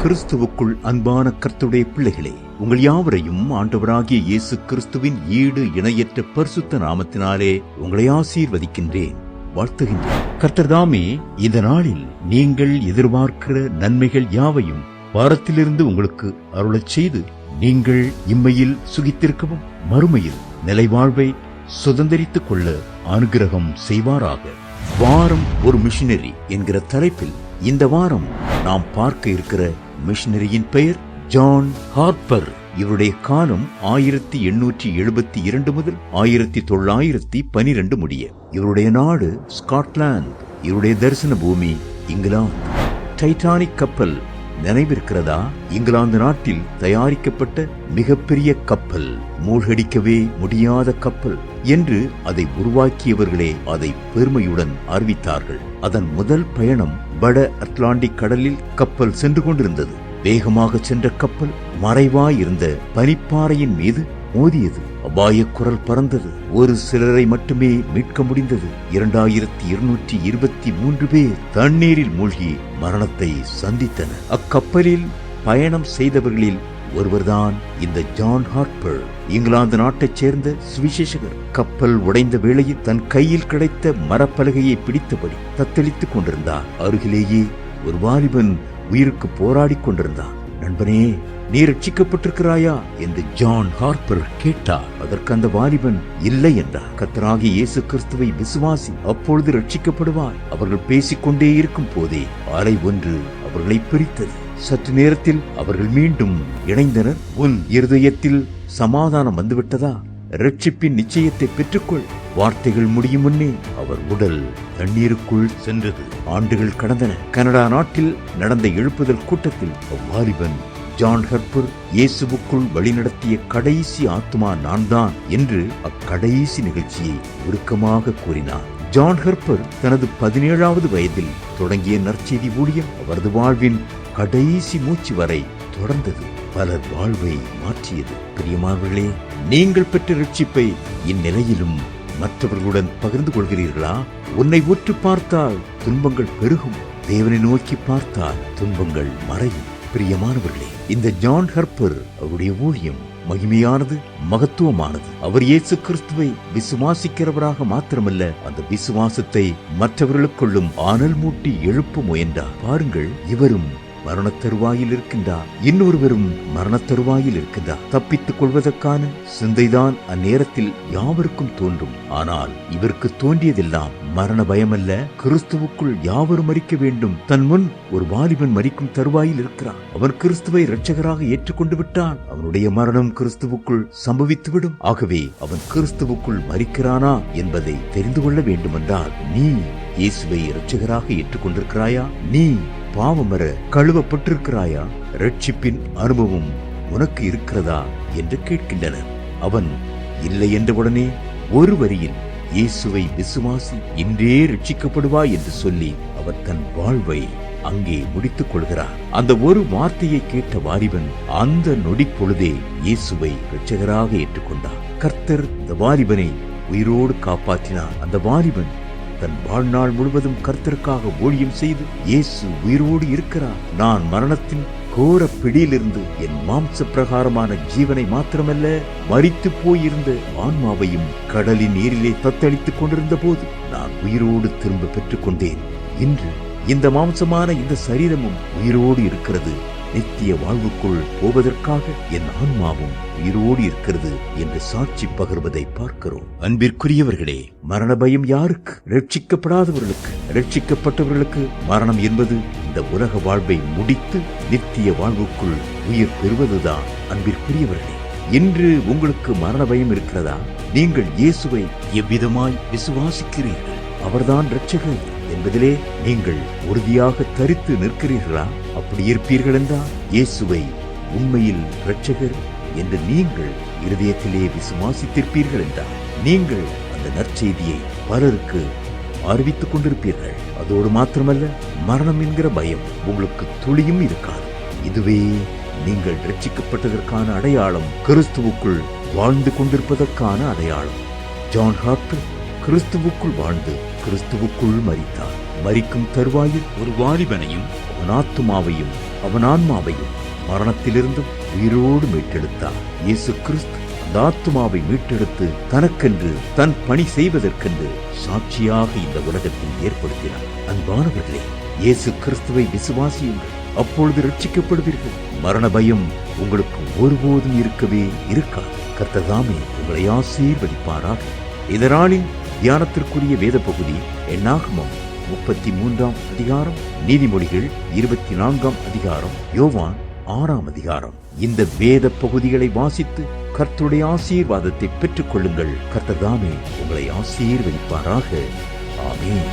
கிறிஸ்துவுக்குள் அன்பான கர்த்தருடைய பிள்ளைகளே, உங்கள் யாவரையும் ஆண்டவராகிய இயேசு கிறிஸ்துவின் ஈடு இணையற்ற பரிசுத்த நாமத்தினாலே உங்களை ஆசீர்வதிக்கின்றேன், வாழ்த்துகின்றேன். கர்த்தர் தாமே இந்த நாளில் நீங்கள் எதிர்பார்க்கிற நன்மைகள் யாவையும் வாரத்திலிருந்து உங்களுக்கு அருளச் செய்து நீங்கள் இம்மையில் சுகித்திருக்கவும் மறுமையில் நிலைவாழ்வை சுதந்திரித்துக் கொள்ள அனுகிரகம் செய்வாராக. வாரம் ஒரு மிஷனரி என்கிற தலைப்பில் இந்த வாரம் நாம் பார்க்க இருக்கிற மிஷனரியின் பெயர் ஜான் ஹார்ப்பர். இவருடைய காலம் 1872 முதல் 1912 முடிய. இவருடைய நாடு ஸ்காட்லாந்து. இவருடைய தரிசன பூமி இங்கிலாந்து. டைட்டானிக் கப்பல் நினைவிருக்கிறதா? இங்கிலாந்து நாட்டில் தயாரிக்கப்பட்ட மிகப்பெரிய கப்பல், மூழ்கடிக்கவே முடியாத கப்பல் என்று அதை உருவாக்கியவர்களே அதை பெருமையுடன் அறிவித்தார்கள். அதன் முதல் பயணம் வட அட்லாண்டிக் கடலில் கப்பல் சென்று கொண்டிருந்தது. வேகமாக சென்ற கப்பல் மறைவாயிருந்த பனிப்பாறையின் மீது மோதியது. அபாய குரல் பறந்தது. ஒரு சிலரை மட்டுமே மீட்க முடிந்தது. 2223 பேர் தண்ணீரில் மூழ்கி மரணத்தை சந்தித்தனர். அக்கப்பலில் பயணம் செய்தவர்களில் ஒருவர்தான் இந்த ஜான் ஹார்ப்பர், இங்கிலாந்து நாட்டைச் சேர்ந்த சுவிசேஷகர். கப்பல் உடைந்த வேளையில் தன் கையில் கிடைத்த மரப்பலகையை பிடித்தபடி தத்தளித்துக் கொண்டிருந்தார். அருகிலேயே ஒரு வாலிபன் உயிருக்கு போராடி கொண்டிருந்தான். நண்பனே, நீ ரட்சிக்கப்பட்டிருக்கிறாயா என்று ஜான் ஹார்ப்பர் கேட்டார். அதற்கு அந்த வாலிபன் இல்லை என்றார். கர்த்தராகிய இயேசு கிறிஸ்துவை விசுவாசி, அப்பொழுது ரட்சிக்கப்படுவாய். அவர்கள் பேசிக்கொண்டே இருக்கும் போதே அலை ஒன்று அவர்களை பிரித்தது. சற்று நேரத்தில் அவர்கள் மீண்டும் இணைந்தனர். உன் இருதயத்தில் சமாதானம் வந்துவிட்டதா? ரட்சிப்பின் நிச்சயத்தை பெற்றுக்கொள். வார்த்தைகள் முடியும் முன்னே அவர் உடல் தண்ணீருக்குள் சென்றது. ஆண்டுகள் கடந்தன. கனடா நாட்டில் நடந்த எழுப்புதல் கூட்டத்தில் அவ்வாலிபன் ஜான் ஹார்ப்பர் இயேசுவுக்குள் வழிநடத்திய கடைசி ஆத்மா நான் தான் என்று அக்கடைசி நிகழ்ச்சியை உருக்கமாக கூறினார். ஜான் ஹார்ப்பர் தனது 17வது வயதில் தொடங்கிய நற்செய்தி ஊழியம் அவரது வாழ்வின் கடைசி மூச்சு வரை தொடர்ந்தது. பலர் வாழ்வை மாற்றியது. பிரியமானவர்களே, நீங்கள் பெற்ற ரட்சிப்பை இந்நிலையிலும் மற்றவர்களுடன் பகிர்ந்து கொள்கிறீர்களா? உன்னை உற்று பார்த்தால் துன்பங்கள் பெருகும், தேவனை நோக்கி பார்த்தால் துன்பங்கள் மறையும். பிரியமானவர்களே, இந்த ஜான் ஹார்ப்பர் அவருடைய ஊழியம் மகிமையானது, மகத்துவமானது. அவர் இயேசு கிறிஸ்துவை விசுவாசிக்கிறவராக மாத்திரமல்ல, அந்த விசுவாசத்தை மற்றவர்களுக்குள்ளும் ஆனல் மூட்டி எழுப்ப முயன்றார். பாருங்கள், இவரும் மரணத்தருவாயில் இருக்கின்றார், இன்னொருவரும் மரணத்தருவாயில் இருக்கின்றார். தப்பித்துக் கொள்வதற்கான சிந்தைதான் அந்நேரத்தில் யாவருக்கும் தோன்றும். ஆனால் இவருக்கு தோன்றியதெல்லாம் மரண பயமல்ல, கிறிஸ்துவுக்குள் யாவரும் மரிக்க வேண்டும். தன் முன் ஒரு வாலிபன் மரிக்கும் தருவாயில் இருக்கிறான். அவன் கிறிஸ்துவை இரட்சகராக ஏற்றுக்கொண்டு விட்டான். அவனுடைய மரணம் கிறிஸ்துவுக்குள் சம்பவித்துவிடும். ஆகவே அவன் கிறிஸ்துவுக்குள் மரிக்கிறானா என்பதை தெரிந்து கொள்ள வேண்டுமென்றால், நீ இயேசுவை இரட்சகராக ஏற்றுக்கொண்டிருக்கிறாயா? நீ பாவமர கழுவப்பட்டிருக்கிறாயா? ரட்சிப்பின் அனுபவம் உனக்கு இருக்கிறதா என்று கேட்கின்றனர். அவன் இல்லை என்றவுடனே ஒரு வரியில் இயேசுவை விசுவாசி, இன்றே ரட்சிக்கப்படுவாய் என்று சொல்லி அவர் தன் வாழ்வை அங்கே முடித்துக் கொள்கிறார். அந்த ஒரு வார்த்தையை கேட்ட வாலிபன் அந்த நொடி பொழுதே இயேசுவை இரட்சகராக ஏற்றுக்கொண்டார். கர்த்தர் இந்த வாலிபனை உயிரோடு காப்பாற்றினார். அந்த வாலிபன் தன் வாழ்நாள் முழுவதும் கர்த்தருக்காக ஊழியம் செய்து, இயேசு உயிரோடு இருக்கிறார், நான் மரணத்தின் கோர பிடியிலிருந்து என் மாம்ச பிரகாரமான ஜீவனை மாத்திரமல்ல, மரித்து போயிருந்த ஆன்மாவையும் கடலின் நீரிலே தத்தளித்துக் கொண்டிருந்த போது நான் உயிரோடு திரும்ப பெற்றுக் கொண்டேன். இன்று இந்த மாம்சமான இந்த சரீரமும் உயிரோடு இருக்கிறது. நித்திய வாழ்வுக்குள் போவதற்காக என் ஆன்மாவும் உயிரோடு இருக்கிறது என்று சாட்சி பகர்வதை பார்க்கிறோம். அன்பிற்குரியவர்களே, மரண பயம் யாருக்கு? ரட்சிக்கப்படாதவர்களுக்கு. ரட்சிக்கப்பட்டவர்களுக்கு மரணம் என்பது இந்த உலக வாழ்வை முடித்து நித்திய வாழ்வுக்குள் உயிர் பெறுவதுதான். அன்பிற்குரியவர்களே, இன்று உங்களுக்கு மரண பயம் இருக்கிறதா? நீங்கள் இயேசுவை எவ்விதமாய் விசுவாசிக்கிறீர்கள்? அவர்தான் இரட்சகர் என்பதிலே நீங்கள் உறுதியாக தரித்து நிற்கிறீர்களா? அப்படி இருப்பீர்கள் என்றால் இயேசுவை உண்மையில் இரட்சகர் என்று நீங்கள் இருதயத்திலே விசுவாசித்திருப்பீர்கள் என்றால் நீங்கள் அந்த நற்செய்தியை பலருக்கு அறிவித்துக் கொண்டிருப்பீர்கள். அதோடு மாத்திரமல்ல, மரணம் என்கிற பயம் உங்களுக்கு துளியும் இருக்காது. இதுவே நீங்கள் ரட்சிக்கப்பட்டதற்கான அடையாளம், கிறிஸ்துவுக்குள் வாழ்ந்து கொண்டிருப்பதற்கான அடையாளம். ஜான் ஹார்ப்பர் கிறிஸ்துவுக்குள் வாழ்ந்து கிறிஸ்துவுக்குள் மரித்தார். மரிக்கும் தருவாயில் ஒரு வாலிபனையும் அவன் ஆத்துமாவையும் அவன் ஆன்மாவையும் மரணத்திலிருந்தும் உயிரோடு மீட்டெடுத்தார். இயேசு கிறிஸ்து அந்த ஆத்துமாவை மீட்டெடுத்து தனக்கென்று தன் பணி செய்வதற்கென்று சாட்சியாக இந்த உலகத்தில் ஏற்படுத்தினார். அன்பானவர்களே, இயேசு கிறிஸ்துவை விசுவாசியுங்கள், அப்பொழுது ரட்சிக்கப்படுவீர்கள். மரண பயம் உங்களுக்கு ஒருபோதும் இருக்கவே இருக்காது. கர்த்தர் தாமே உங்களை ஆசீர்வதிப்பாராக. இந்த நாளின் தியானத்திற்குரிய வேத பகுதி என்னாகமம் 33ஆம் அதிகாரம், நீதிமொழிகள் 24ஆம் அதிகாரம், யோவான் 6ஆம் அதிகாரம். இந்த வேத பகுதிகளை வாசித்து கர்த்தருடைய ஆசீர்வாதத்தை பெற்றுக் கொள்ளுங்கள். கர்த்தர் தாமே உங்களை ஆசீர்வதிப்பாராக. ஆமென்.